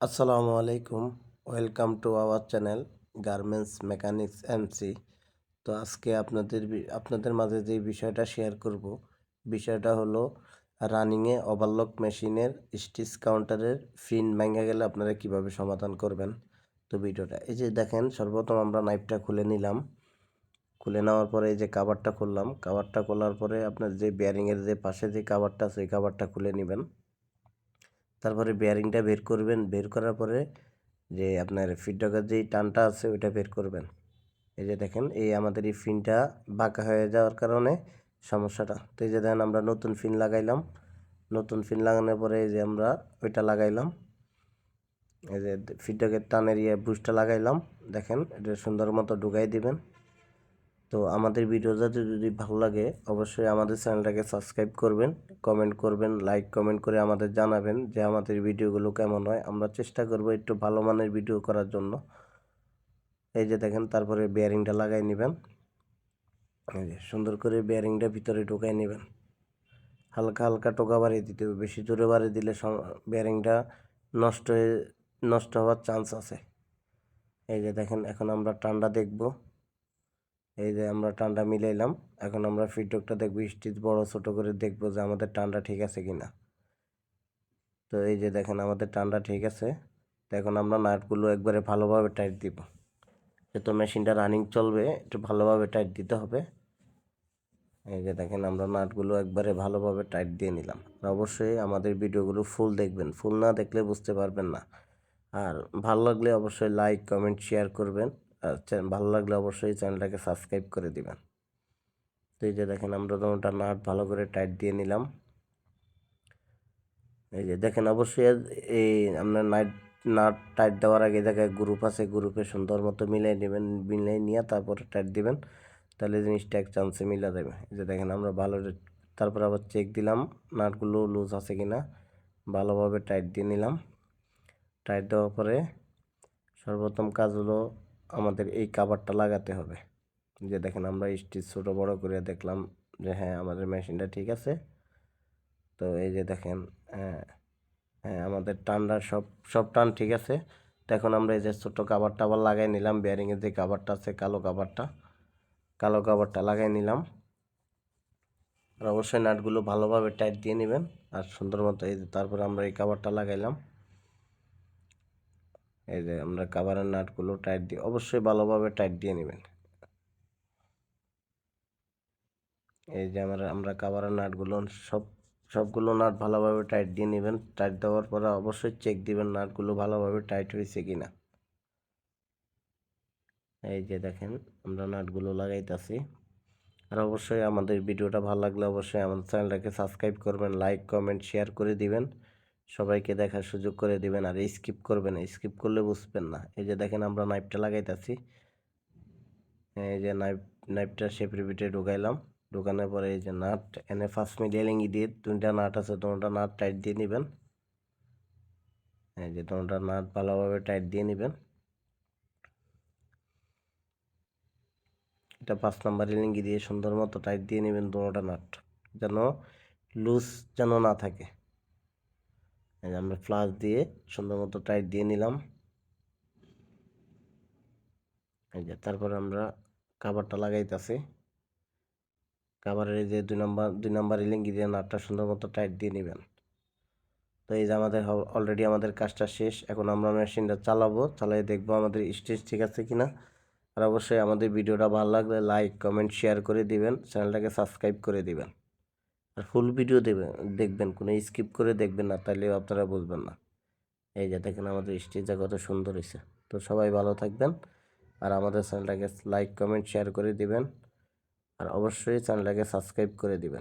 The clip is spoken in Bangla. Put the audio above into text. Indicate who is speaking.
Speaker 1: আসসালামু আলাইকুম, welcome to our channel garments mechanics MC. তো আজকে আপনাদের মাঝে যে বিষয়টা শেয়ার করব, বিষয়টা হলো রানিংয়ে ওভারলক মেশিনের স্টিচ কাউন্টারের ফিন ভেঙে গেলে আপনারা কিভাবে সমাধান করবেন। তো ভিডিওটা এই যে দেখেন, সর্বপ্রথম আমরা নাইফটা খুলে নিলাম। খুলে নেওয়ার পরে এই যে কাভারটা খুললাম, কাভারটা খোলার পরে আপনার যে বেয়ারিংয়ের যে পাশে যে কাভারটা আছে, ওই কাভারটা খুলে নেবেন। তারপরে বেয়ারিংটা বের করবেন, বের করার পরে যে আপনার ফিডব্যাকের যেই টানটা আছে ওইটা বের করবেন। এই যে দেখেন, এই আমাদের এই ফিনটা বাঁকা হয়ে যাওয়ার কারণে সমস্যাটা। তো এই যে দেখেন, আমরা নতুন ফিন লাগাইলাম। নতুন ফিন লাগানোর পরে এই যে আমরা ওইটা লাগাইলাম, এই যে ফিডব্যাকের টানের বুশটা লাগাইলাম। দেখেন, এটা সুন্দর মতো ঢুকাই দিবেন। তো আমাদের ভিডিও যদি ভালো লাগে, অবশ্যই আমাদের চ্যানেলটাকে সাবস্ক্রাইব করবেন, কমেন্ট করবেন, লাইক কমেন্ট করে আমাদের জানাবেন যে আমাদের ভিডিওগুলো কেমন হয়। আমরা চেষ্টা করব একটু ভালো মানের ভিডিও করার জন্য। এই যে দেখেন, তারপরে বেয়ারিংটা লাগাই নেবেন। এই যে সুন্দর করে বেয়ারিংটা ভিতরে ঢুকাই নেবেন। হালকা হালকা টোকা বাড়িয়ে দিতে হবে, বেশি জোরে বাড়িয়ে দিলে বেয়ারিংটা নষ্ট হওয়ার চান্স আছে। এই যে দেখেন, এখন আমরা টানটা দেখব। এই যে আমরা টানটা মিলাইলাম। এখন আমরা ফিডব্যাকটা দেখব, স্টিচ বড় ছোট করে দেখব যে আমাদের টানটা ঠিক আছে কিনা। তো এই যে দেখেন, আমাদের টানটা ঠিক আছে। তো এখন আমরা নাটগুলো একবারে ভালোভাবে টাইট দিব। যেহেতু মেশিনটা রানিং চলবে, একটু ভালোভাবে টাইট দিতে হবে। এই যে দেখেন, আমরা নাটগুলো একবারে ভালোভাবে টাইট দিয়ে নিলাম। আর অবশ্যই আমাদের ভিডিওগুলো ফুল দেখবেন, ফুল না দেখলে বুঝতে পারবেন না। আর ভালো লাগলে অবশ্যই লাইক কমেন্ট শেয়ার করবেন। আর ভালো লাগলে অবশ্যই চ্যানেলটাকে সাবস্ক্রাইব করে দিবেন। তো এই যে দেখেন, আমরা দুটো নাট ভালো করে টাইট দিয়ে নিলাম। এই যে দেখেন, অবশ্যই এই আপনার নাট টাইট দেওয়ার আগে জায়গায় গ্রুপ আছে, গ্রুপে সুন্দর মতো মিলাই নেবেন। মিলাই নিয়ে তারপরে টাইট দিবেন, তাহলে জিনিসটা এক চান্সে মিলা দেবে। এই যে দেখেন, আমরা তারপর আবার চেক দিলাম নাটগুলো লুজ আছে কিনা, ভালোভাবে টাইট দিয়ে নিলাম। টাইট দেওয়ার পরে সর্বপ্রথম কাজ হলো আমাদের এই কাভারটা লাগাতে হবে। যে দেখেন, আমরা স্টিচ ছোটো বড়ো করে দেখলাম যে হ্যাঁ, আমাদের মেশিনটা ঠিক আছে। তো এই যে দেখেন, হ্যাঁ হ্যাঁ, আমাদের টানটা সব সব টান ঠিক আছে। তো এখন আমরা এই যে ছোটো কাভারটা আবার লাগাই নিলাম। বেয়ারিংয়ের যে কাভারটা আছে, কালো কাভারটা লাগাই নিলাম। আর অবশ্যই নাটগুলো ভালোভাবে টাইট দিয়ে নেবেন আর সুন্দর মতো। এই যে তারপরে আমরা এই কাভারটা লাগাইলাম। এই যে আমরা কাভারের নাটগুলো টাইট দিয়ে অবশ্যই ভালোভাবে টাইট দিয়ে নেবেন। এই যে আমরা কাভারের নাটগুলো সবগুলো নাট ভালোভাবে টাইট দিয়ে নেবেন। টাইট দেওয়ার পরে অবশ্যই চেক দিবেন নাটগুলো ভালোভাবে টাইট হয়েছে কিনা। এই যে দেখেন, আমরা নাটগুলো লাগাইতেছি। আর অবশ্যই আমাদের ভিডিওটা ভালো লাগলে অবশ্যই আমাদের চ্যানেলটাকে সাবস্ক্রাইব করবেন, লাইক কমেন্ট শেয়ার করে দিবেন, সবাইকে দেখার সুযোগ করে দিবেন। আর স্কিপ করবেন না, স্কিপ করলে বুঝবেন না। এই যে দেখেন, আমরা নাইফটা লাগাইতেছি। এই যে নাইফটা শেপের ভিতরে ঢুকাইলাম। ঢুকানোর পরে এই যে নাট এনে 5 মিলি এলিঙ্গি দিয়ে দুইটা নাট আছে, দুটা নাট টাইট দিয়ে নেবেন। এই যে দুটা নাট ভালোভাবে টাইট দিয়ে নেবেন। এটা 5 নাম্বার এলিঙ্গি দিয়ে সুন্দর মতো টাইট দিয়ে নেবেন দুটা নাট, যেন লুজ যেন না থাকে। এই যে আমরা ফ্লাশ দিয়ে সুন্দর মতো টাইট দিয়ে নিলাম। এই যে তারপর আমরা কাভারটা লাগাইতেছি। কাভারের এই যে দুই নাম্বার এলিঙ্গি দিয়ে নাটটা সুন্দর মতো টাইট দিয়ে নেবেন। তো এই যে আমাদের অলরেডি আমাদের কাজটা শেষ। এখন আমরা মেশিনটা চালাবো, চালিয়ে দেখবো আমাদের স্টিচ ঠিক আছে কিনা। আর অবশ্যই আমাদের ভিডিওটা ভালো লাগলে লাইক কমেন্ট শেয়ার করে দিবেন, চ্যানেলটাকে সাবস্ক্রাইব করে দিবেন। আর ফুল ভিডিও দেখবেন, কোনো স্কিপ করে দেখবেন না, তাহলে আপনারা বুঝবেন না। এই যে দেখেন, আমাদের স্টেজটা কত সুন্দর হয়েছে। তো সবাই ভালো থাকবেন আর আমাদের চ্যানেলটাকে লাইক কমেন্ট শেয়ার করে দিবেন। আর অবশ্যই চ্যানেলটাকে সাবস্ক্রাইব করে দিবেন।